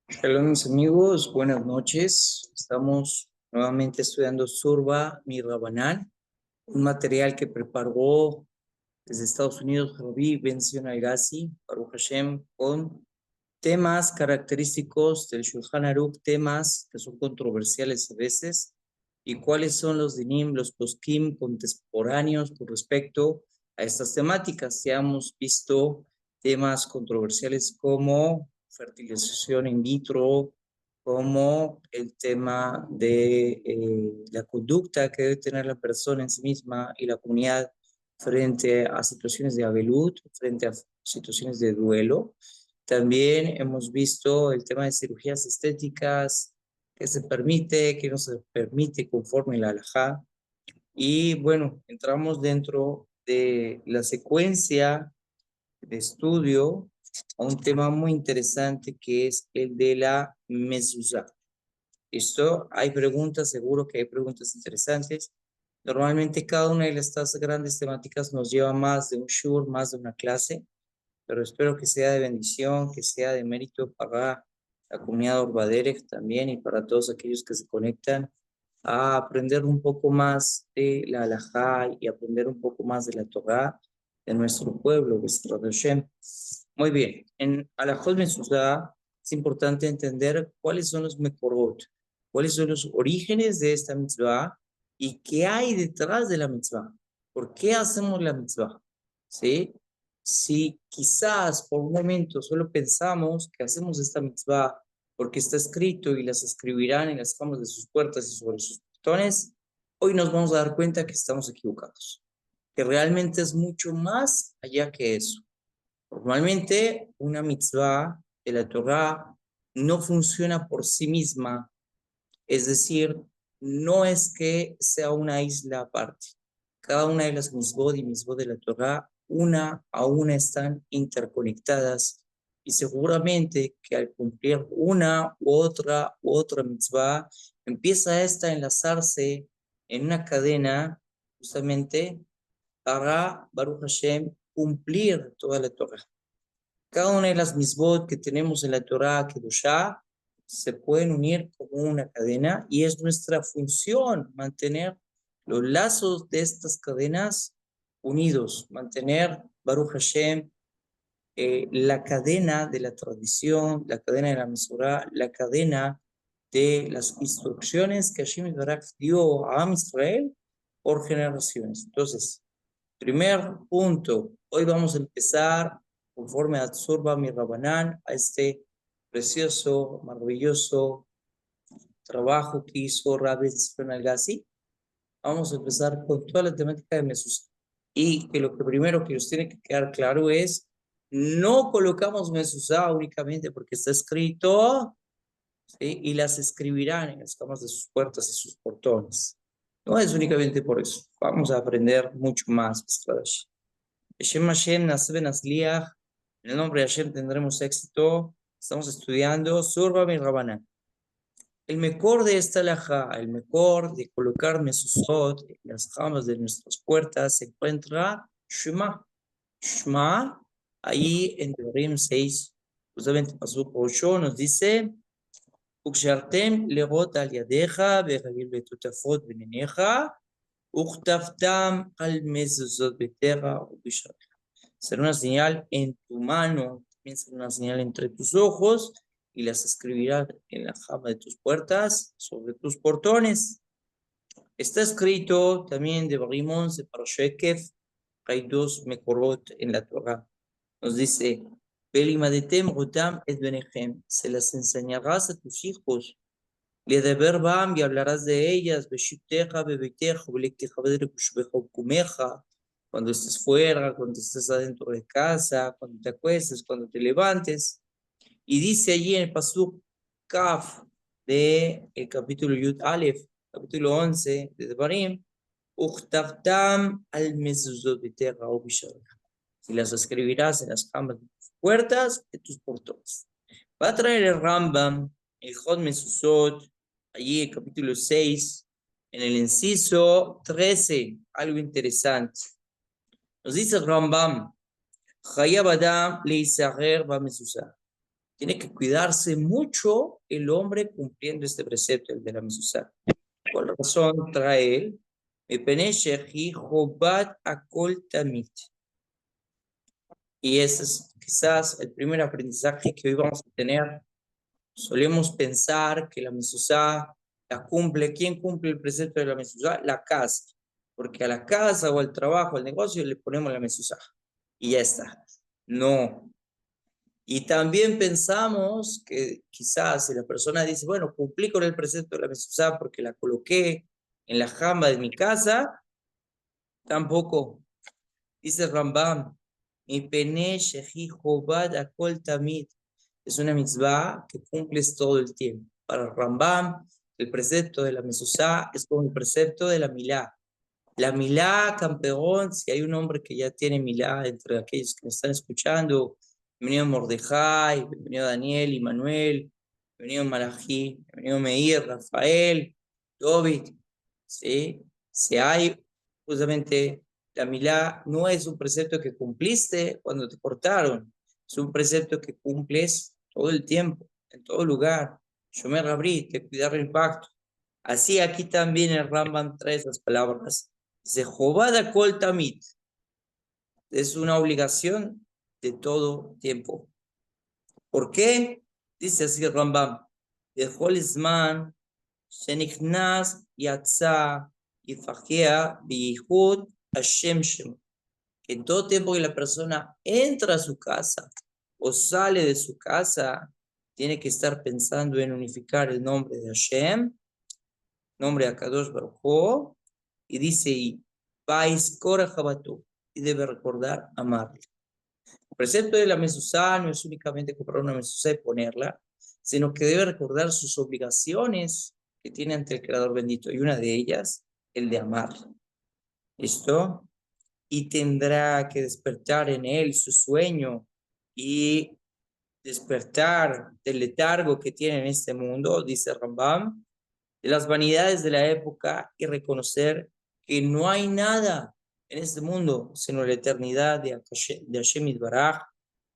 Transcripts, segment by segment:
Shalom, mis amigos, buenas noches. Estamos nuevamente estudiando Surba Mi Rabanán, un material que preparó desde Estados Unidos Rabbi Ben-Zion Al-Gazi, Baruch Hashem, con temas característicos del Shulchan Aruch, temas que son controversiales a veces, y cuáles son los dinim, los poskim contemporáneos con respecto a estas temáticas. Ya hemos visto temas controversiales como fertilización in vitro, como el tema de la conducta que debe tener la persona en sí misma y la comunidad frente a situaciones de abelut, frente a situaciones de duelo. También hemos visto el tema de cirugías estéticas, que se permite, que no se permite conforme la halajá. Y bueno, entramos dentro de la secuencia de estudio a un tema muy interesante que es el de la mezuzá. ¿Listo? Hay preguntas, seguro que hay preguntas interesantes. Normalmente cada una de estas grandes temáticas nos lleva más de un shur, más de una clase, pero espero que sea de bendición, que sea de mérito para la comunidad Orba Derech también y para todos aquellos que se conectan a aprender un poco más de la halajá y aprender un poco más de la Torá de nuestro pueblo, Besrat Hashem. Muy bien, en Alajot Mezuzá es importante entender cuáles son los mekorot, cuáles son los orígenes de esta mitzvah y qué hay detrás de la mitzvah. ¿Por qué hacemos la mitzvah? ¿Sí? Si quizás por un momento solo pensamos que hacemos esta mitzvah porque está escrito y las escribirán en las camas de sus puertas y sobre sus portones, hoy nos vamos a dar cuenta que estamos equivocados, que realmente es mucho más allá que eso. Normalmente una mitzvah de la Torah no funciona por sí misma, es decir, no es que sea una isla aparte. Cada una de las mitzvot y mitzvot de la Torah, una a una están interconectadas y seguramente que al cumplir una u otra mitzvah, empieza esta a enlazarse en una cadena justamente para Baruch Hashem cumplir toda la Torah. Cada una de las mitzvot que tenemos en la Torah Kedoshá se pueden unir como una cadena y es nuestra función mantener los lazos de estas cadenas unidos, mantener Baruch Hashem, la cadena de la tradición, la cadena de la Mesorá, la cadena de las instrucciones que Hashem Barak dio a Am Israel por generaciones. Entonces, primer punto, hoy vamos a empezar conforme a Tzurba Mi Rabanán, a este precioso, maravilloso trabajo que hizo Rabbi Tzfon Al-Gazi. Vamos a empezar con toda la temática de Mesuzá. Y que lo que primero que nos tiene que quedar claro es, no colocamos Mesuzá únicamente porque está escrito, ¿sí? Y las escribirán en las camas de sus puertas y sus portones. No es únicamente por eso. Vamos a aprender mucho más. Beshem Hashem, Nasebe Nasliach, en el nombre de Hashem tendremos éxito. Estamos estudiando Surba Mi Rabanán. El mejor de esta alhaja, el mejor de colocar mesuzot en las jamas de nuestras puertas, se encuentra Shema. Shema, ahí en Devarim 6, justamente Pasuk 8, nos dice: Ukshartem legot al yadeja, vejagil betutafot beneneja, uktaftam al mesuzot betera ubishar. Será una señal en tu mano, también será una señal entre tus ojos, y las escribirás en la jama de tus puertas, sobre tus portones. Está escrito también de Barimón, de Parashekef, hay dos mekorot en la Torah. Nos dice: Belimadetem rotam et benechem, se las enseñarás a tus hijos. Le deber bam y hablarás de ellas, beshipteja, bebeteja, belekteja, bedrekushbeja, kumeja, cuando estés fuera, cuando estés adentro de casa, cuando te acuestes, cuando te levantes. Y dice allí en el Pasuk Kaf de el capítulo Yud Aleph, capítulo 11 de Devarim, Uchtavtam al mezuzot beterra o bishar. Si las escribirás en las camas de tus puertas, de tus portones. Va a traer el Rambam, el Jod Mezuzot, allí el capítulo 6, en el inciso 13, algo interesante. Nos dice el Rambam: Chayab Adam leisager ba mezuzah. Tiene que cuidarse mucho el hombre cumpliendo este precepto, el de la mezuzá. ¿Cuál razón trae él? מפני שהיא חובת הכל תמיד. Y ese es quizás el primer aprendizaje que hoy vamos a tener. Solemos pensar que la mezuzá la cumple. ¿Quién cumple el precepto de la mezuzá? La casa. Porque a la casa o al trabajo, al negocio, le ponemos la mezuzá. Y ya está. No. Y también pensamos que quizás si la persona dice, bueno, cumplí con el precepto de la mezuzá porque la coloqué en la jamba de mi casa, tampoco. Dice Rambam, mi pene shehi chobad akol tamid. Es una mitzvah que cumples todo el tiempo. Para Rambam, el precepto de la mezuzá es como el precepto de la milá. La milá, campeón, si hay un hombre que ya tiene milá entre aquellos que me están escuchando, bienvenido Mordejai, bienvenido Daniel, Immanuel, bienvenido Malají, bienvenido Meir, Rafael, David, ¿sí? Si hay justamente la milá, no es un precepto que cumpliste cuando te cortaron, es un precepto que cumples todo el tiempo, en todo lugar. Shomer Rabri, de cuidar el pacto. Así aquí también el Rambam trae esas palabras. Dice, Jobada Kol Tamid. Es una obligación de todo tiempo. ¿Por qué? Dice así el Rambam. De Holzman, Shenichnas, Yatza, Yifajea, Biyihud, Hashem Shem. Que en todo tiempo que la persona entra a su casa o sale de su casa, tiene que estar pensando en unificar el nombre de Hashem, nombre de Akadosh Baruj Hu, y dice, y debe recordar amarle. El precepto de la mezuzá no es únicamente comprar una mezuzá y ponerla, sino que debe recordar sus obligaciones que tiene ante el Creador bendito, y una de ellas, el de amarle. ¿Listo? Y tendrá que despertar en él su sueño y despertar del letargo que tiene en este mundo, dice Rambam, de las vanidades de la época y reconocer que no hay nada en este mundo sino la eternidad de Hashem Yitbaraj,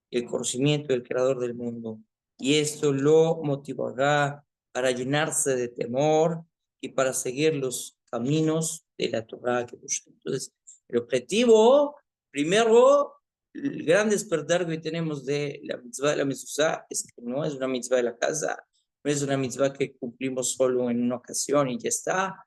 el conocimiento del creador del mundo. Y esto lo motivará para llenarse de temor y para seguir los caminos de la Torah. Entonces, el objetivo, primero, el gran despertar que tenemos de la mitzvah de la mezuzá es que no es una mitzvah de la casa, no es una mitzvah que cumplimos solo en una ocasión y ya está,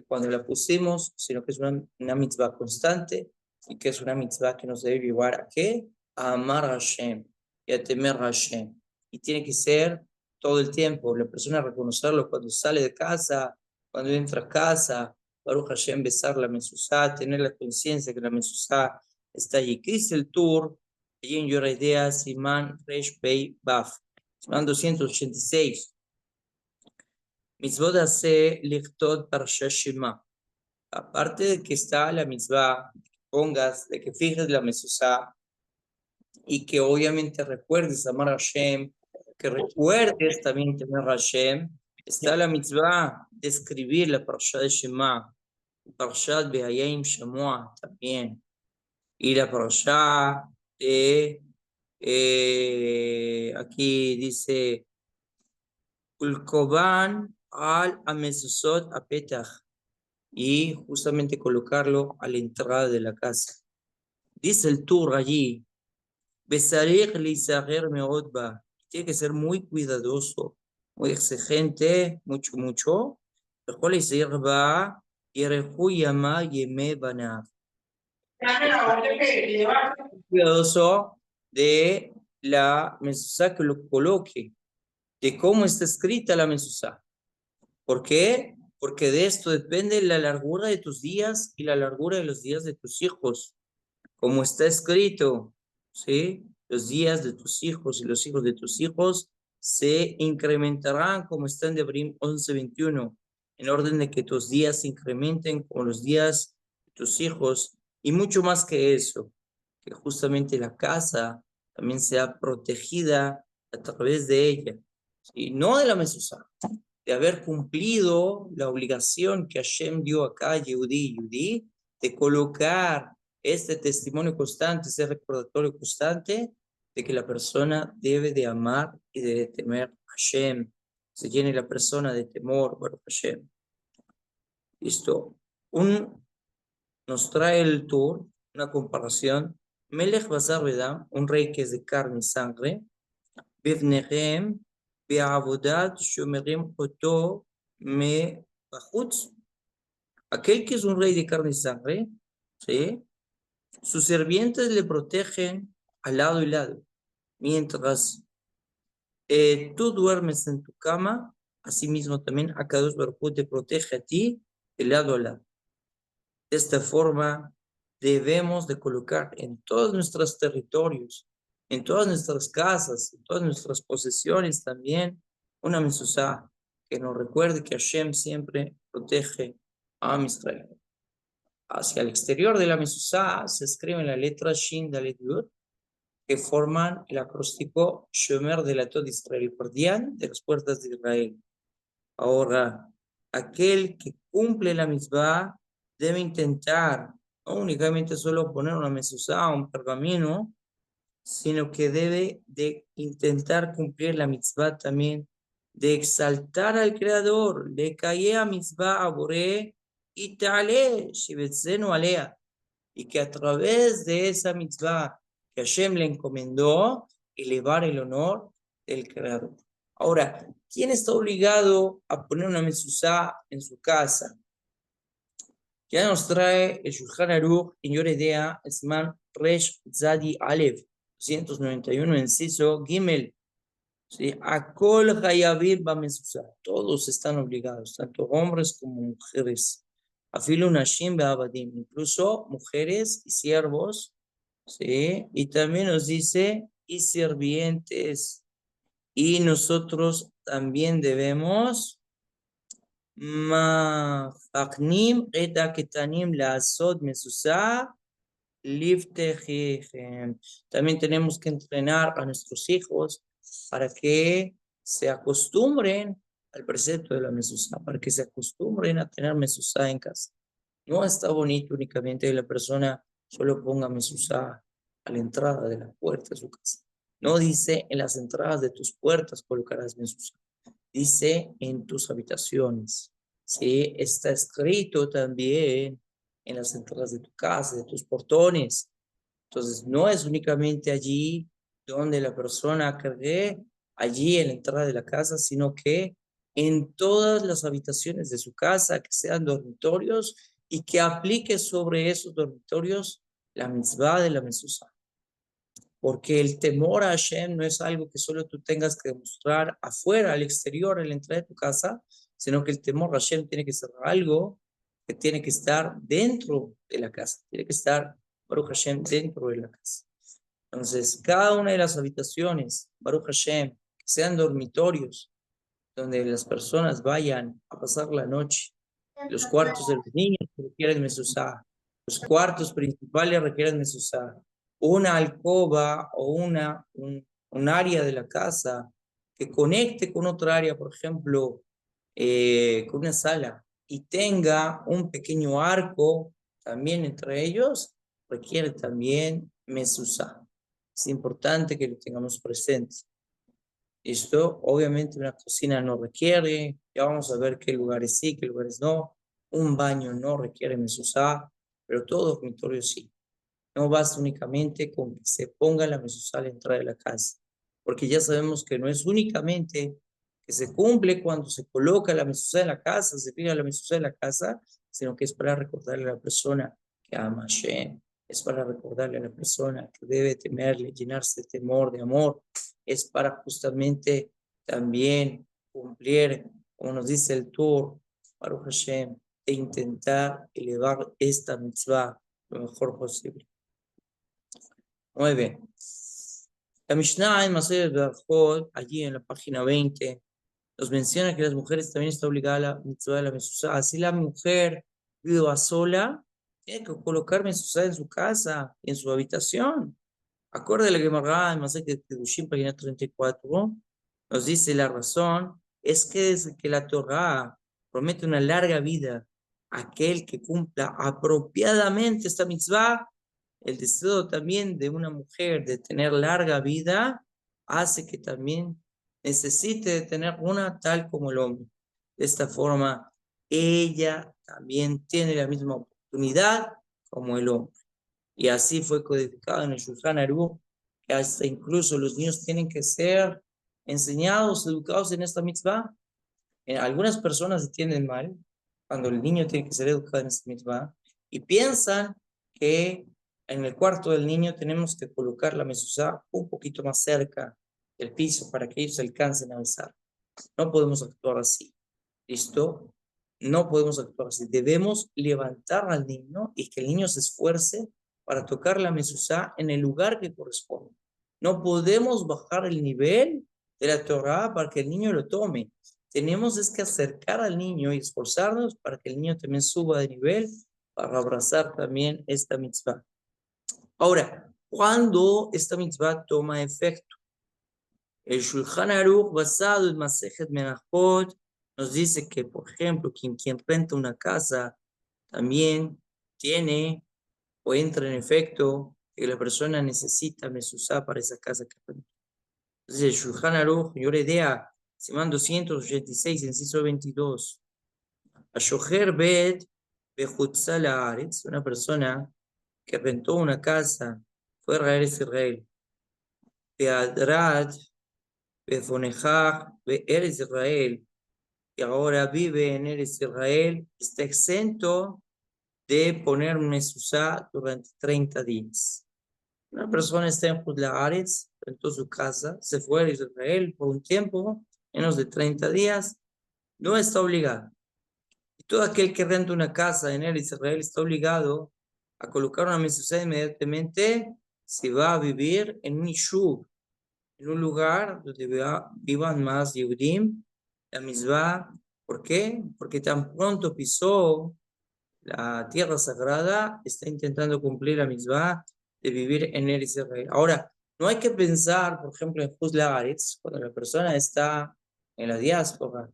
cuando la pusimos, sino que es una mitzvah constante y que es una mitzvah que nos debe llevar a ¿qué? A amar a Hashem y a temer a Hashem. Y tiene que ser todo el tiempo, la persona reconocerlo cuando sale de casa, cuando entra a casa, Baruch Hashem, besar la mezuzá, tener la conciencia que la mezuzá está allí. ¿Qué dice el tour? Allí en Yoredea, Simán, Resh, Bey, Baf. Simán 286. Mitzvot hace lichtot parsha Shema. Aparte de que está la mitzvah, pongas, de que fijes la mezuzá y que obviamente recuerdes amar a Hashem, que recuerdes también tener a Hashem, está la mitzvah de escribir la parsha de Shema, Parshat Behayim Shamua también, y la parsha de, aquí dice, Ulkoban al Amezuzot Apetach, y justamente colocarlo a la entrada de la casa. Dice el tour allí, Besarich Lisager Meodba, tiene que ser muy cuidadoso, muy exigente, mucho. Mejor Lisirba y Rejuyama Yeme Bana. Cuidadoso de la mezuzá que lo coloque, de cómo está escrita la mezuzá. ¿Por qué? Porque de esto depende la largura de tus días y la largura de los días de tus hijos. Como está escrito, ¿sí? Los días de tus hijos y los hijos de tus hijos se incrementarán, como está en Devarim 11:21, en orden de que tus días se incrementen como los días de tus hijos, y mucho más que eso, que justamente la casa también sea protegida a través de ella, y no de la mezuzá, de haber cumplido la obligación que Hashem dio acá, Yehudí, de colocar este testimonio constante, ese recordatorio constante de que la persona debe de amar y de temer a Hashem. Se llene la persona de temor por Hashem. Listo. Nos trae el tour una comparación. Melech Basar Bedam, un rey que es de carne y sangre. Bivnechem, Be'avodat, Shomerim Oto, Me Bachutz. Aquel que es un rey de carne y sangre, ¿sí? Sus sirvientes le protegen al lado y lado. Mientras tú duermes en tu cama, asimismo también Akadosh Baruj Hu te protege a ti de lado a lado. De esta forma, debemos de colocar en todos nuestros territorios, en todas nuestras casas, en todas nuestras posesiones también, una mezuzá que nos recuerde que Hashem siempre protege a Israel. Hacia el exterior de la mezuzá se escriben las letras Shin Dalet Yud, que forman el acróstico Shomer de la Tod Israel, guardián de las puertas de Israel. Ahora, aquel que cumple la mitzvah debe intentar, no únicamente solo poner una mezuzá o un pergamino, sino que debe de intentar cumplir la mitzvah también, de exaltar al Creador, de caer a mitzvah a Boré y tale, shivetzenu alea, y que a través de esa mitzvah que Hashem le encomendó, elevar el honor del Creador. Ahora, ¿quién está obligado a poner una mezuzá en su casa? Ya nos trae el Shulchan Aruch en Yoredea, el Siman Resh Zadi Alev, 291, inciso Gimel. ¿Sí? Akol Hayabim ba mezuzá. Todos están obligados, tanto hombres como mujeres. Afilu Nashim Be'abadim, incluso mujeres y siervos. ¿Sí? Y también nos dice, y sirvientes. Y nosotros también debemos Ma'achnim eta ketanim la'asod mezuzá liftejichem. También tenemos que entrenar a nuestros hijos para que se acostumbren al precepto de la mezuzá, para que se acostumbren a tener mezuzá en casa. No está bonito únicamente que la persona solo ponga mezuzá a la entrada de la puerta de su casa. No dice en las entradas de tus puertas colocarás mezuzá. Dice en tus habitaciones. Sí, está escrito también en las entradas de tu casa, de tus portones. Entonces, no es únicamente allí donde la persona cree, allí en la entrada de la casa, sino que en todas las habitaciones de su casa, que sean dormitorios, y que aplique sobre esos dormitorios la mitzvah de la mezuzá. Porque el temor a Hashem no es algo que solo tú tengas que demostrar afuera, al exterior, en la entrada de tu casa, sino que el temor a Hashem tiene que ser algo que tiene que estar dentro de la casa, tiene que estar, Baruch Hashem, dentro de la casa. Entonces, cada una de las habitaciones, Baruch Hashem, que sean dormitorios, donde las personas vayan a pasar la noche, los cuartos de los niños requieren mezuzá, los cuartos principales requieren mezuzá, una alcoba o un área de la casa que conecte con otra área, por ejemplo, con una sala, y tenga un pequeño arco también entre ellos, requiere también mezuzá. Es importante que lo tengamos presente. Esto, obviamente, una cocina no requiere, ya vamos a ver qué lugares sí, qué lugares no. Un baño no requiere mezuzá, pero todo dormitorio sí. No basta únicamente con que se ponga la mezuzá a la entrada de la casa, porque ya sabemos que no es únicamente que se cumple cuando se coloca la mezuzá en la casa, se pide la mezuzá en la casa, sino que es para recordarle a la persona que ama a Hashem, es para recordarle a la persona que debe temerle, llenarse de temor, de amor, es para justamente también cumplir, como nos dice el Tur, Baruch Hashem, e intentar elevar esta mitzvah lo mejor posible. Muy bien. La Mishnah en Masechet Berajot, allí en la página 20, nos menciona que las mujeres también están obligadas a la mitzvah de la mezuzá. Así la mujer viuda sola tiene que colocar mezuzá en su casa, en su habitación. Acorde a la Gemara en Masechet Kedushim, página 34, nos dice la razón, es que desde que la Torá promete una larga vida a aquel que cumpla apropiadamente esta mitzvah, el deseo también de una mujer de tener larga vida hace que también necesite de tener una tal como el hombre. De esta forma, ella también tiene la misma oportunidad como el hombre. Y así fue codificado en el Shulchan Aruch, que hasta incluso los niños tienen que ser enseñados, educados en esta mitzvah. Algunas personas entienden mal cuando el niño tiene que ser educado en esta mitzvah y piensan que en el cuarto del niño tenemos que colocar la mezuzá un poquito más cerca del piso para que ellos alcancen a besar. No podemos actuar así. ¿Listo? No podemos actuar así. Debemos levantar al niño y que el niño se esfuerce para tocar la mezuzá en el lugar que corresponde. No podemos bajar el nivel de la Torah para que el niño lo tome. Tenemos es que acercar al niño y esforzarnos para que el niño también suba de nivel para abrazar también esta mitzvah. Ahora, ¿cuándo esta mitzvah toma efecto? El Shulchan Aruch, basado en Masejet Menachot, nos dice que, por ejemplo, quien renta una casa también tiene o entra en efecto que la persona necesita mezuzá para esa casa que renta. Entonces, el Shulchan Aruch, yo le idea, Simán 286, inciso 22, a Shoher Bet Bejutzal Haaretz, una persona que rentó una casa, fue a Israel, Beadrat Befonejaj Eretz Israel, y ahora vive en Eretz Israel, está exento de poner un mezuzá durante 30 días. Una persona está en Haaretz, rentó su casa, se fue a Israel por un tiempo, menos de 30 días, no está obligado. Y todo aquel que renta una casa en Eretz Israel está obligado a colocar una mezuzá inmediatamente si va a vivir en un yishuv, en un lugar donde vivan más Yehudim, la misma. ¿Por qué? Porque tan pronto pisó la tierra sagrada, está intentando cumplir la misma de vivir en el Israel. Ahora, no hay que pensar, por ejemplo, en Huz Laaretz, cuando la persona está en la diáspora,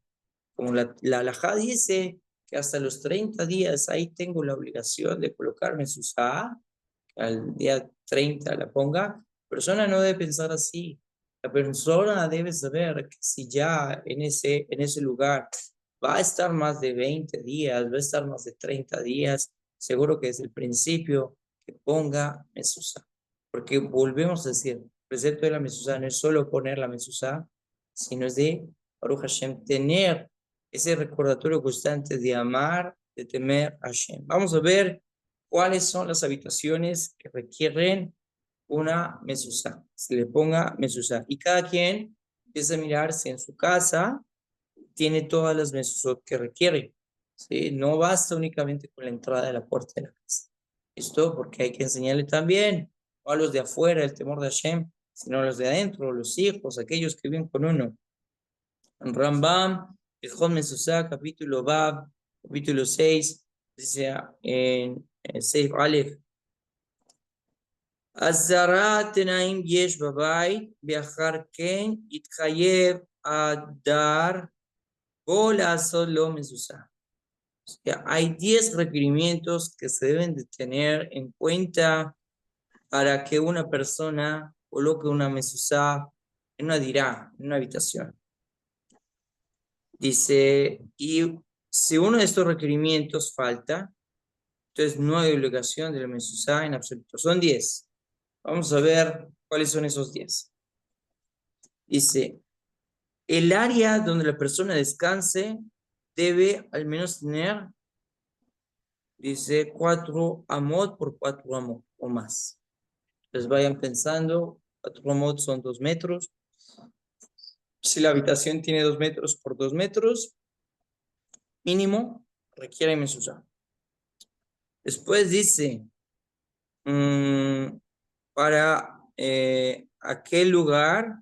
como la halajá dice que hasta los 30 días ahí tengo la obligación de colocarme su Sahá, al día 30 la ponga, la persona no debe pensar así. La persona debe saber que si ya en ese lugar va a estar más de 20 días, va a estar más de 30 días, seguro que desde el principio que ponga mezuzá. Porque volvemos a decir, el precepto de la mezuzá no es solo poner la mezuzá, sino es de, Baruch Hashem, tener ese recordatorio constante de amar, de temer a Hashem. Vamos a ver cuáles son las habitaciones que requieren una mezuzá. Se le ponga mezuzá. Y cada quien empieza a mirar si en su casa tiene todas las mezuzot que requiere. ¿Sí? No basta únicamente con la entrada de la puerta de la casa. Esto porque hay que enseñarle también, no a los de afuera el temor de Hashem, sino a los de adentro, los hijos, aquellos que viven con uno. En Rambam, el Mezuzá, capítulo Bab, capítulo 6, dice en Seif Aleph, Azara tenaim yesh babay, viajar ken, itchayev adar, bola solo mezuzá. O sea, hay 10 requerimientos que se deben de tener en cuenta para que una persona coloque una mezuzá en una dirá, en una habitación. Dice, y si uno de estos requerimientos falta, entonces no hay obligación de la mezuzá en absoluto. Son 10. Vamos a ver cuáles son esos 10. Dice, el área donde la persona descanse debe al menos tener, dice, 4 amot por 4 amot o más. Entonces vayan pensando, 4 amot son 2 metros. Si la habitación tiene 2 metros por 2 metros, mínimo requiere mezuzá. Después dice, para aquel lugar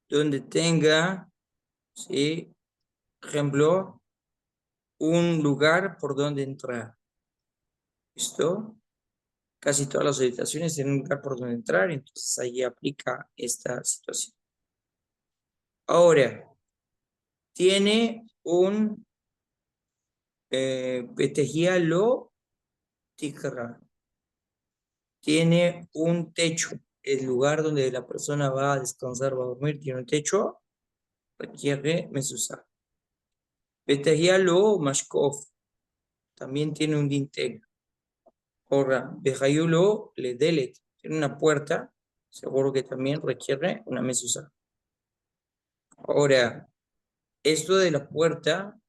donde tenga, ¿sí? Por ejemplo, un lugar por donde entrar. ¿Listo? Casi todas las habitaciones tienen un lugar por donde entrar, entonces ahí aplica esta situación. Ahora, tiene un petejía lo tikra. tiene un techo. El lugar donde la persona va a descansar, va a dormir, tiene un techo, requiere mezuzá. Betayalo mashkov, también tiene un dintel. Ahora, Bejayulo le delet, tiene una puerta, seguro que también requiere una mezuzá. Ahora, esto de la puerta,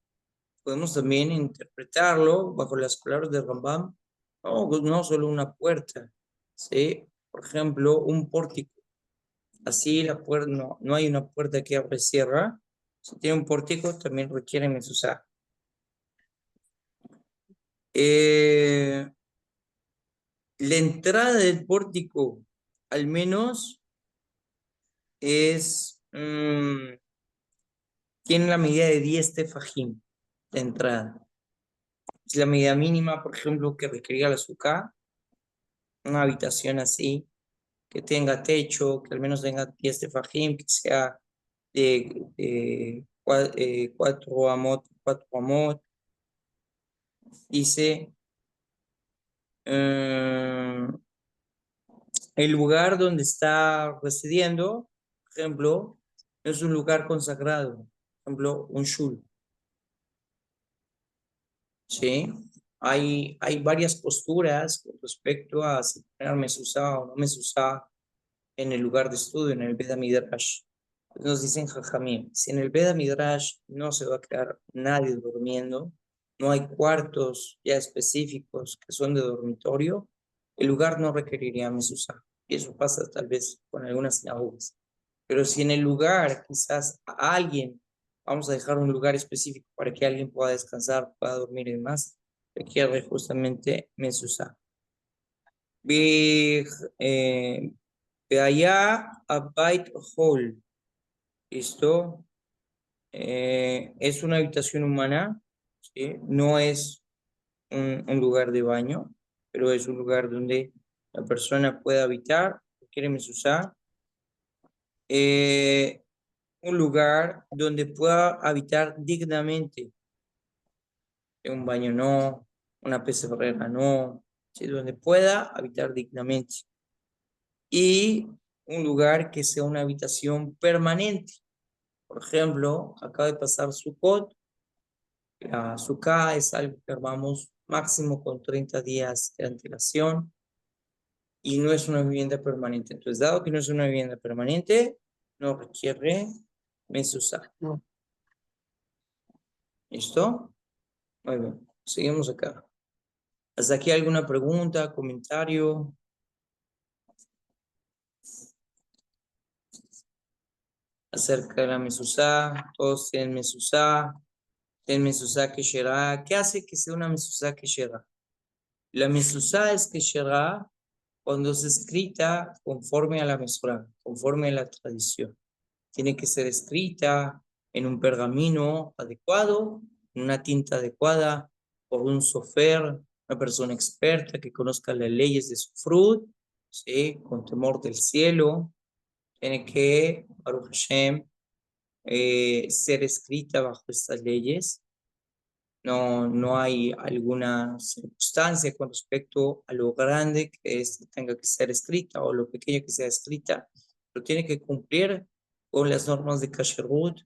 podemos también interpretarlo bajo las palabras de Rambam, no solo una puerta, ¿sí? Por ejemplo, un pórtico. Así la puerta, no hay una puerta que abre y cierra. Si tiene un pórtico, también requiere mezuzá. La entrada del pórtico, al menos, tiene la medida de 10 tefajim de entrada. Es la medida mínima, por ejemplo, que requería la azúcar, una habitación así, que tenga techo, que al menos tenga 10 tefajim, que sea de 4 amot, 4 amot. Dice, el lugar donde está residiendo, por ejemplo, no es un lugar consagrado, por ejemplo, un shul, ¿sí? Hay varias posturas con respecto a si poner mezuzá o no mezuzá en el lugar de estudio, en el Beda Midrash. Nos dicen Jajamim, si en el Beda Midrash no se va a quedar nadie durmiendo, no hay cuartos ya específicos que son de dormitorio, el lugar no requeriría mezuzá. Y eso pasa tal vez con algunas sinagogas. Pero si en el lugar quizás a alguien, vamos a dejar un lugar específico para que alguien pueda descansar, pueda dormir y demás, requiere justamente mezuzá. De allá a Bait Hall, ¿listo? Es una habitación humana, ¿sí? No es un lugar de baño, pero es un lugar donde la persona puede habitar, quiere mezuzá. Un lugar donde pueda habitar dignamente, un baño no, una pesebrera no, ¿sí? Donde pueda habitar dignamente. Y un lugar que sea una habitación permanente. Por ejemplo, acaba de pasar Sukkot. La Sukkah es algo que armamos máximo con 30 días de antelación y no es una vivienda permanente. Entonces, dado que no es una vivienda permanente, no requiere mezuzá. ¿Listo? Muy bien. Seguimos acá. ¿Hasta aquí alguna pregunta, comentario? Acerca de la mezuzá, todos tienen mezuzá que será. ¿Qué hace que sea una mezuzá que será? La mezuzá es que será cuando es escrita conforme a la mesura, conforme a la tradición. Tiene que ser escrita en un pergamino adecuado, en una tinta adecuada, por un sofer, una persona experta que conozca las leyes de su fruto, ¿sí? Con temor del cielo. Tiene que, Baruch Hashem, ser escrita bajo estas leyes. No hay alguna circunstancia con respecto a lo grande que tenga que ser escrita o lo pequeño que sea escrita, pero tiene que cumplir con las normas de kasherut,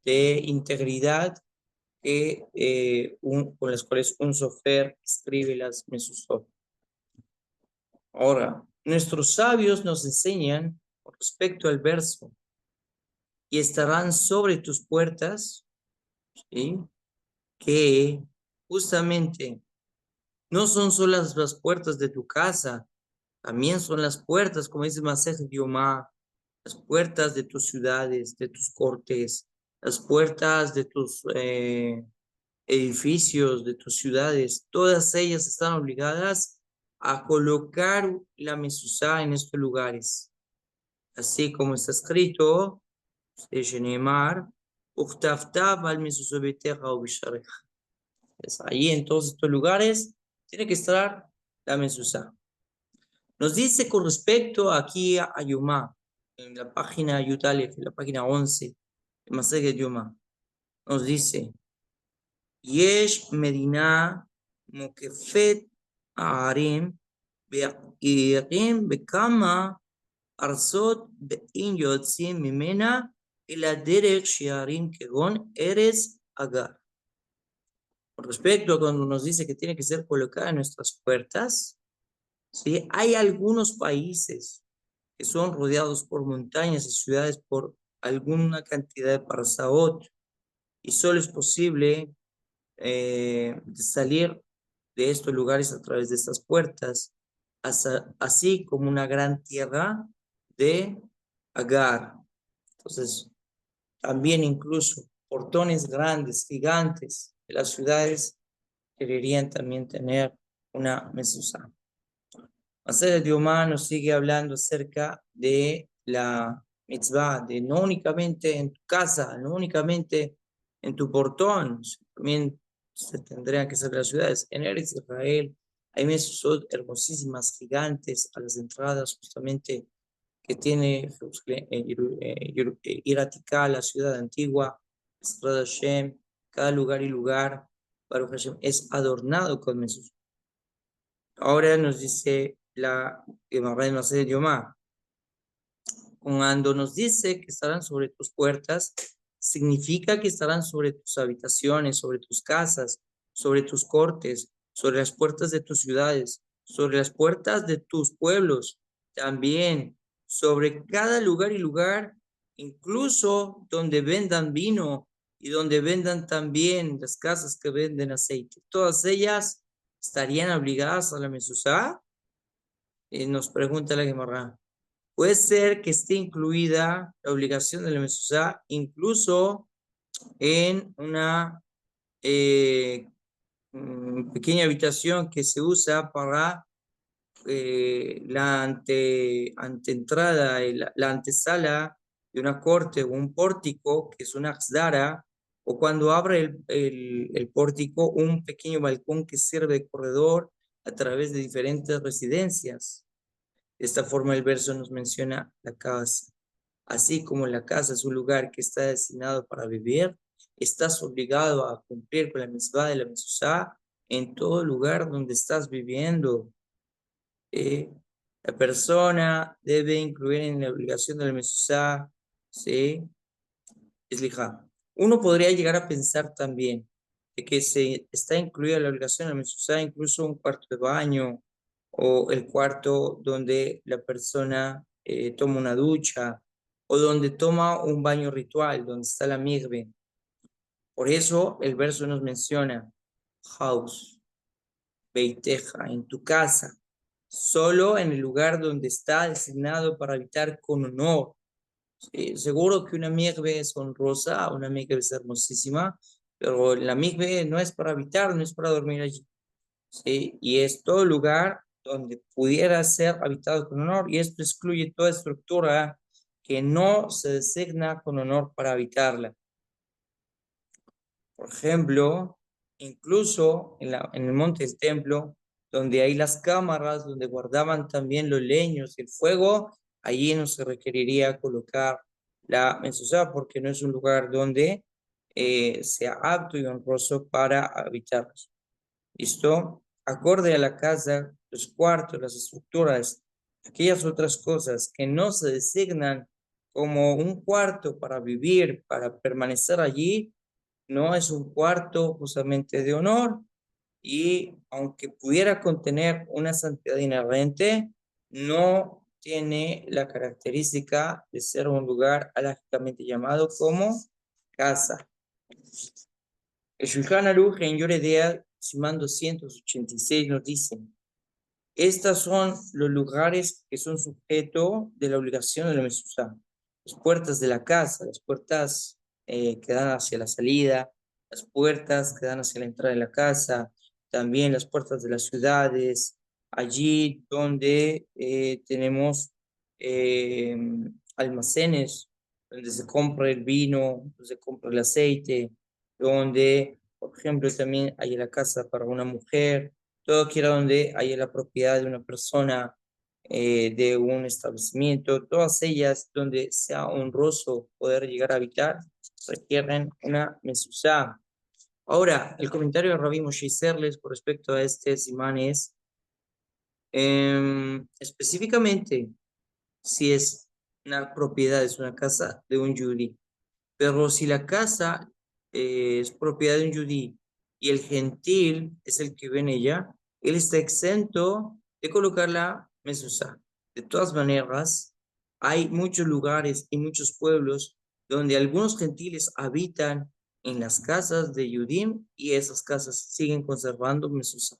de integridad, con las cuales un sofer escribe las mesuzot. Ahora, nuestros sabios nos enseñan con respecto al verso, y estarán sobre tus puertas, ¿sí? Que justamente no son solo las puertas de tu casa, también son las puertas, como dice Masej Yomá, las puertas de tus ciudades, de tus cortes, las puertas de tus edificios, de tus ciudades. Todas ellas están obligadas a colocar la mezuzá en estos lugares. Así como está escrito, Shenemar, Uchtaftav al mezuzobiteja o bishareja. Ahí en todos estos lugares tiene que estar la mezuzá. Nos dice con respecto aquí a Yomá, en la página Yutalef, en la página 11, de Masechet Yomá, nos dice, Yesh Medina Mokefet Aarim irim bekama arzot be'in yotzim mimena ila derech shiarim kegon eres agar. Con respecto a cuando nos dice que tiene que ser colocada en nuestras puertas, ¿sí? Hay algunos países que son rodeados por montañas y ciudades por alguna cantidad de parsaot, y solo es posible salir de estos lugares a través de estas puertas, así como una gran tierra de Agar. Entonces, también incluso portones grandes, gigantes de las ciudades quererían también tener una mezuzá. Masechet Yomá nos sigue hablando acerca de la mitzvah, de no únicamente en tu casa, no únicamente en tu portón, también se tendrían que ser las ciudades. En Eretz Israel hay mezuzot hermosísimas, gigantes, a las entradas justamente que tiene Iratika, la ciudad antigua, Estrada Hashem, cada lugar y lugar, Baruch Hashem, es adornado con mezuzot. Ahora nos dice la Gemara de Masechet Yomá, cuando nos dice que estarán sobre tus puertas, significa que estarán sobre tus habitaciones, sobre tus casas, sobre tus cortes, sobre las puertas de tus ciudades, sobre las puertas de tus pueblos, también sobre cada lugar y lugar, incluso donde vendan vino y donde vendan también las casas que venden aceite. Todas ellas estarían obligadas a la mezuzá. Nos pregunta la Gemara. Puede ser que esté incluida la obligación de la mezuzá incluso en una pequeña habitación que se usa para la anteentrada, la antesala de una corte o un pórtico, que es una xdara, o cuando abre el pórtico, un pequeño balcón que sirve de corredor a través de diferentes residencias. De esta forma el verso nos menciona la casa. Así como la casa es un lugar que está destinado para vivir, estás obligado a cumplir con la mitzvah de la mezuzá en todo lugar donde estás viviendo. La persona debe incluir en la obligación de la mezuzá, ¿sí? Eslijá. Uno podría llegar a pensar también de que se está incluida la obligación de la mezuzá incluso un cuarto de baño o el cuarto donde la persona toma una ducha o donde toma un baño ritual, donde está la migbe. Por eso el verso nos menciona house, beiteja, en tu casa, solo en el lugar donde está designado para habitar con honor. Seguro que una migbe es honrosa, una migbe es hermosísima, pero la migbe no es para habitar, no es para dormir allí. ¿Sí? Y es todo lugar donde pudiera ser habitado con honor, y esto excluye toda estructura que no se designa con honor para habitarla. Por ejemplo, incluso en el monte del templo, donde hay las cámaras, donde guardaban también los leños y el fuego, allí no se requeriría colocar la mezuzá, porque no es un lugar donde sea apto y honroso para habitarlos. ¿Listo? Acorde a la casa, los cuartos, las estructuras, aquellas otras cosas que no se designan como un cuarto para vivir, para permanecer allí, no es un cuarto justamente de honor, y aunque pudiera contener una santidad inherente, no tiene la característica de ser un lugar alágicamente llamado como casa. El Shulchan Aruch en Yoredea, Simán 286, nos dice: estos son los lugares que son sujeto de la obligación de la mezuzá. Las puertas de la casa, las puertas que dan hacia la salida, las puertas que dan hacia la entrada de la casa, también las puertas de las ciudades, allí donde tenemos almacenes, donde se compra el vino, donde se compra el aceite, donde, por ejemplo, también hay la casa para una mujer, todo quiera donde haya la propiedad de una persona, de un establecimiento, todas ellas donde sea honroso poder llegar a habitar, requieren una mezuzá. Ahora, el comentario de Rabbi Moshe Serles con respecto a este simán es Específicamente, si es una propiedad, es una casa de un yudí. Pero si la casa es propiedad de un yudí y el gentil es el que vive en ella, él está exento de colocar la mezuzá. De todas maneras, hay muchos lugares y muchos pueblos donde algunos gentiles habitan en las casas de Yudim y esas casas siguen conservando mezuzá.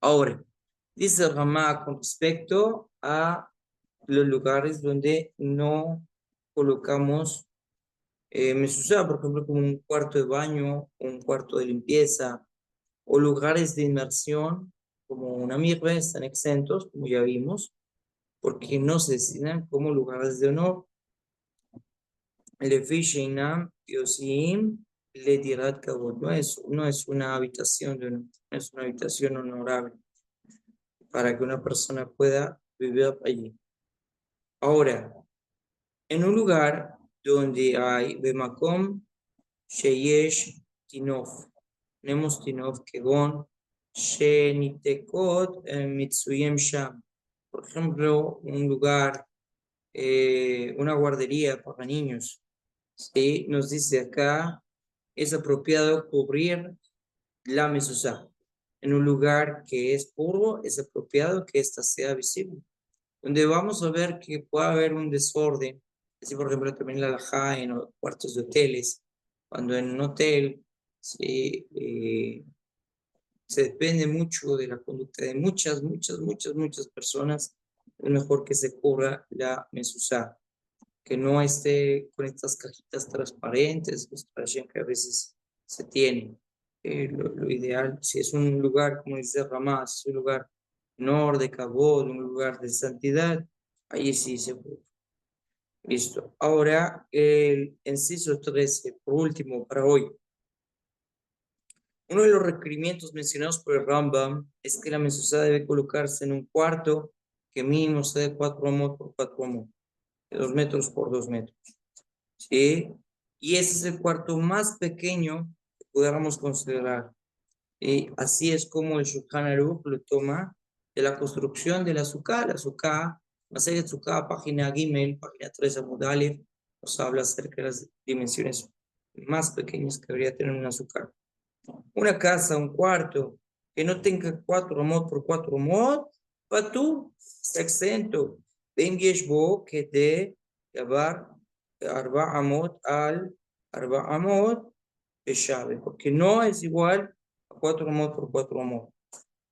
Ahora, dice Ramá con respecto a los lugares donde no colocamos mezuzá, por ejemplo, como un cuarto de baño, un cuarto de limpieza, o lugares de inmersión, como una mirra, están exentos, como ya vimos, porque no se designan como lugares de honor. Lefi Sheinam Yosim le dirat kavod. No es una habitación de honor, no es una habitación honorable para que una persona pueda vivir allí. Ahora, en un lugar donde hay Bemakom Sheyesh Tinof, tenemos Tinof Kegon, Shenitekot Mitsuyem Sham. Por ejemplo, un lugar, una guardería para niños. ¿Sí? Nos dice acá, es apropiado cubrir la mezuzá. En un lugar que es puro, es apropiado que ésta sea visible. Donde vamos a ver que puede haber un desorden, así por ejemplo también la alajá en los cuartos de hoteles, cuando en un hotel se depende mucho de la conducta de muchas personas, es mejor que se cubra la mezuzá, que no esté con estas cajitas transparentes, que a veces se tienen. Lo ideal, si es un lugar, como dice Ramás, es un lugar nor de cabot, un lugar de santidad, ahí sí se puede. Listo. Ahora, el inciso 13, por último, para hoy. Uno de los requerimientos mencionados por el Rambam es que la mezuzá debe colocarse en un cuarto que mínimo sea de 4 amos por 4 amos, de 2 metros por 2 metros. ¿Sí? Y ese es el cuarto más pequeño que pudiéramos considerar. Y así es como el Shulchan Aruch lo toma de la construcción de la Sukkah. La Sukkah, Masechet Sukkah, página Gimel, página 3, Amud Aleph, nos habla acerca de las dimensiones más pequeñas que debería tener una Sukkah. Una casa, un cuarto, que no tenga 4 amot por 4 amot, tú está exento. Ben Yeshbo, que de llevar Arba Amot al Arba Amot Peshabe, porque no es igual a 4 amot por 4 amot.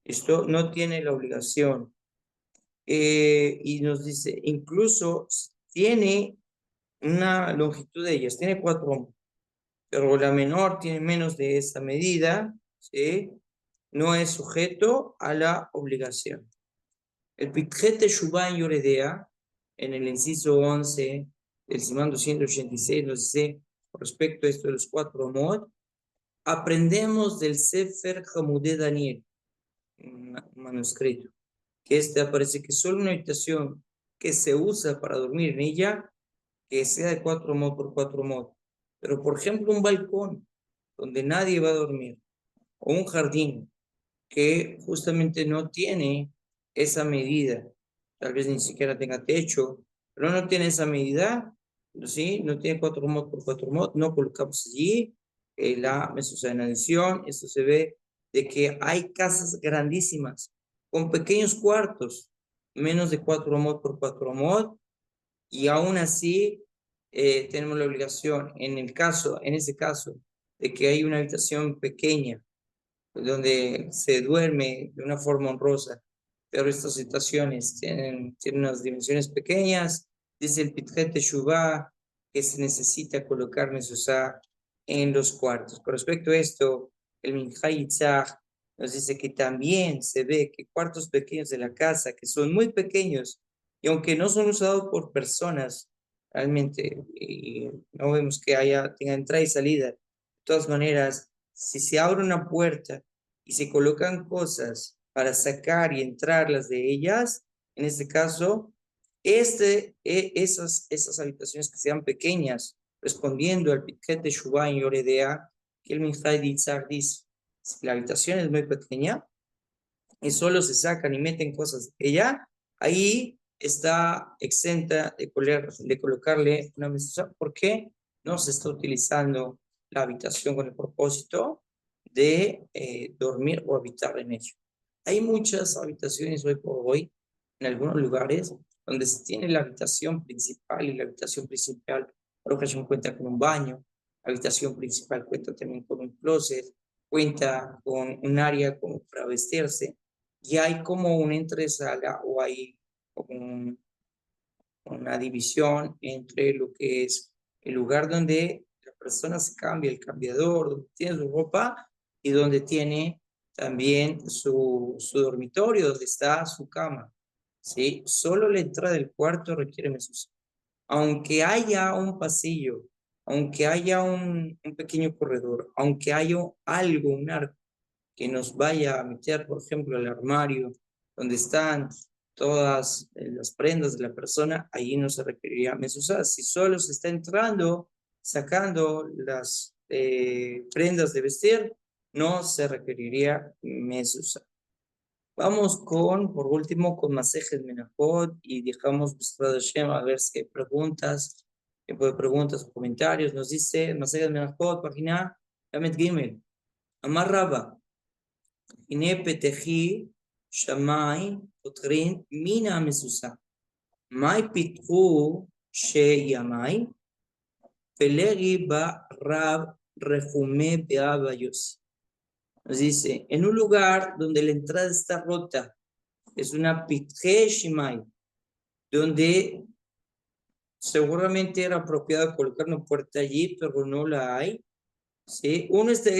Esto no tiene la obligación. Y nos dice, incluso tiene una longitud de ellas, tiene 4 amot, pero la menor tiene menos de esa medida, ¿sí? No es sujeto a la obligación. El Pitjet Teshuvah en Yoredea, en el inciso 11 del Simán 286, nos dice, con respecto a esto de los 4 amot, aprendemos del Sefer Hamudé Daniel, un manuscrito, que aparece que solo una habitación que se usa para dormir en ella, que sea de 4 amot por 4 amot. Pero, por ejemplo, un balcón donde nadie va a dormir, o un jardín que justamente no tiene esa medida, tal vez ni siquiera tenga techo, pero no tiene esa medida, ¿sí? No tiene 4 mod por 4 mod, no colocamos allí la mezuzá en adición. Esto se ve de que hay casas grandísimas con pequeños cuartos, menos de 4 mod por 4 mod, y aún así tenemos la obligación, en ese caso, de que hay una habitación pequeña donde se duerme de una forma honrosa, pero estas situaciones tienen unas dimensiones pequeñas. Dice el Pitjet Teshuvah que se necesita colocar mezuzá en los cuartos. Con respecto a esto, el Minhaj Yitzhak nos dice que también se ve que cuartos pequeños de la casa, que son muy pequeños, y aunque no son usados por personas, realmente no vemos que tenga entrada y salida. De todas maneras, si se abre una puerta y se colocan cosas para sacar y entrarlas de ellas, en este caso, esas habitaciones que sean pequeñas, respondiendo al Piquet de Shubá y Yoredea, que el Minhaj Yitzhak dice, si la habitación es muy pequeña, y solo se sacan y meten cosas de ella, ahí está exenta de colocarle una mezuzá porque no se está utilizando la habitación con el propósito de dormir o habitar en ella. Hay muchas habitaciones hoy por hoy, en algunos lugares, donde se tiene la habitación principal y la habitación principal, por ejemplo, cuenta con un baño, la habitación principal cuenta también con un closet, cuenta con un área como para vestirse, y hay como una entresala o hay un, una división entre lo que es el lugar donde la persona se cambia, el cambiador, donde tiene su ropa y donde tiene también su dormitorio, donde está su cama. ¿Sí? Solo la entrada del cuarto requiere mesuzá. Aunque haya un pasillo, aunque haya un pequeño corredor, aunque haya algo, un arco que nos vaya a meter, por ejemplo, el armario donde están todas las prendas de la persona, ahí no se requeriría mesuzá. Si solo se está entrando, sacando las prendas de vestir, no se requeriría mesuzá. Vamos con, por último, con Masejet Menachot y dejamos Besrat Hashem a ver si hay preguntas, tipo de preguntas o comentarios. Nos dice Masejet Menachot, página Lamed Gimel. Amar Rabba, הנה פתחי שמיים פותרים מן המסוסה. מאי פיתחו שימי, ולרי ברב רחומי באבא יוסי. Nos dice, en un lugar donde la entrada está rota, es una pitje shimai, donde seguramente era apropiado colocar una puerta allí, pero no la hay, ¿sí? Uno está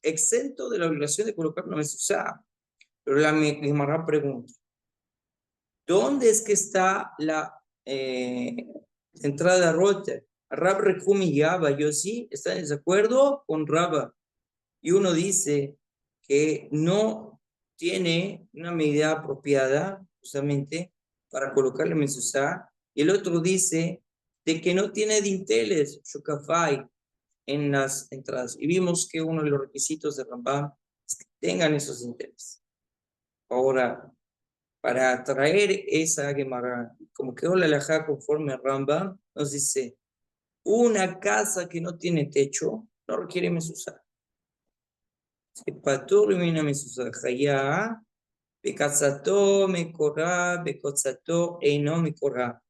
exento de la obligación de colocar una mesuzá. Pero la Gemara pregunta, ¿dónde es que está la entrada rota? Rab Rekumi Yaba, yo sí, está en desacuerdo con Rabba. Y uno dice que no tiene una medida apropiada, justamente, para colocarle mezuzá. Y el otro dice de que no tiene dinteles, shukafai, en las entradas. Y vimos que uno de los requisitos de Rambam es que tengan esos dinteles. Ahora, para traer esa Gemara, como quedó la alajá conforme a Rambam, nos dice, una casa que no tiene techo no requiere mezuzá. Patur mina mezuzá, jaya, bekatzato mekorá, bekotzato eino mekorá.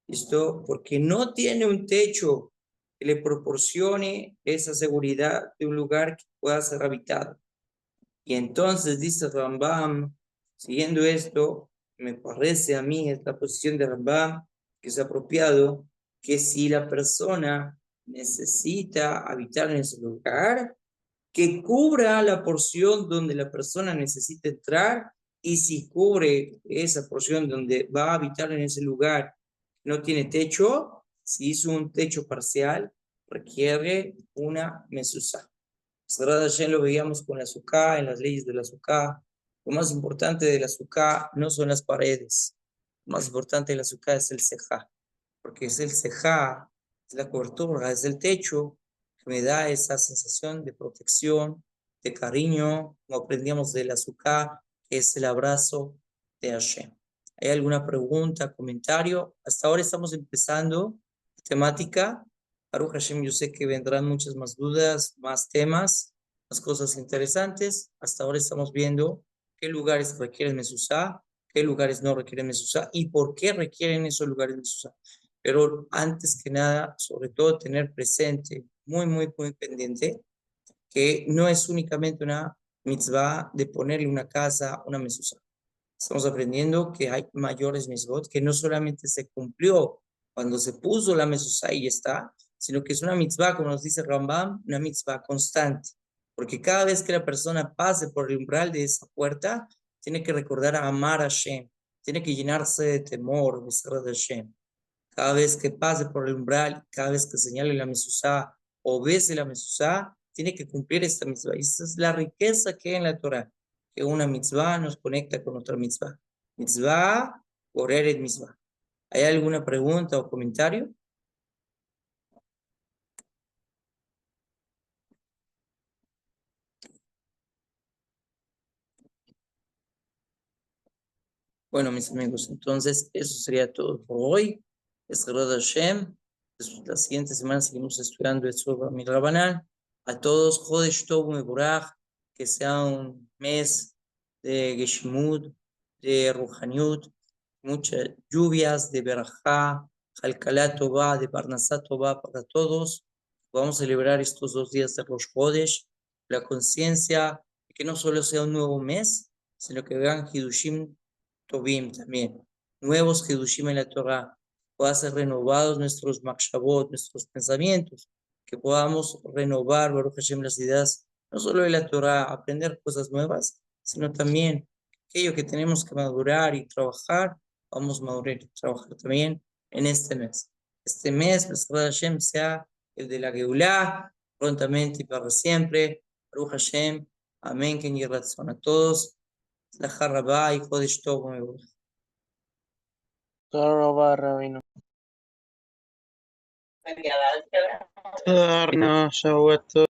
¿Listo? Porque no tiene un techo que le proporcione esa seguridad de un lugar que pueda ser habitado. Y entonces dice Rambam, siguiendo esto, me parece a mí esta posición de Rambam, que es apropiado, que si la persona necesita habitar en ese lugar, que cubra la porción donde la persona necesita entrar, y si cubre esa porción donde va a habitar en ese lugar, no tiene techo, si hizo un techo parcial, requiere una mezuzá. Sagrada Hashem lo veíamos con la azúcar, en las leyes de la azúcar. Lo más importante de la azúcar no son las paredes. Lo más importante de la azúcar es el cejá, porque es el cejá, es la cobertura, es el techo que me da esa sensación de protección, de cariño, como aprendíamos del azúcar, que es el abrazo de Hashem. ¿Hay alguna pregunta, comentario? Hasta ahora estamos empezando temática. Baruch Hashem, yo sé que vendrán muchas más dudas, más temas, más cosas interesantes. Hasta ahora estamos viendo qué lugares requieren mezuzá, qué lugares no requieren mezuzá y por qué requieren esos lugares mezuzá. Pero antes que nada, sobre todo, tener presente, muy pendiente, que no es únicamente una mitzvah de ponerle una casa, una mezuzá. Estamos aprendiendo que hay mayores mitzvot, que no solamente se cumplió cuando se puso la mezuzá y ya está, sino que es una mitzvah, como nos dice Rambam, una mitzvah constante. Porque cada vez que la persona pase por el umbral de esa puerta, tiene que recordar a amar a Hashem, tiene que llenarse de temor, de Hashem. Cada vez que pase por el umbral, cada vez que señale la mezuzá o bese la mezuzá, tiene que cumplir esta mitzvah. Y esa es la riqueza que hay en la Torah, que una mitzvah nos conecta con otra mitzvah. Mitzvah por Ered mitzvah. ¿Hay alguna pregunta o comentario? Bueno, mis amigos, entonces eso sería todo por hoy. Besrat Hashem. La siguiente semana seguimos estudiando el Surah Midrabanan. A todos, Chodesh Tov Mevorach, que sea un mes de Geshimut, de Ruhaniut, muchas lluvias, de Berajá, Halkalá Tová, de Parnasá Tová para todos. Vamos a celebrar estos 2 días de Rosh Chodesh, la conciencia de que no solo sea un nuevo mes, sino que vean Hidushim Tobim también, nuevos Hidushim en la Torah, puedan ser renovados nuestros makshavot, nuestros pensamientos, que podamos renovar, Baruch Hashem, las ideas, no solo de la Torah, aprender cosas nuevas, sino también aquello que tenemos que madurar y trabajar, vamos a madurar y trabajar también en este mes. Este mes, Besrat Hashem, sea el de la Geulah, prontamente y para siempre. Baruch Hashem, amén, que ni razón a todos. הצלחה רבה, חודש טוב ומבורך. תודה רבה, רבינו. תודה רבה, שבוע טוב.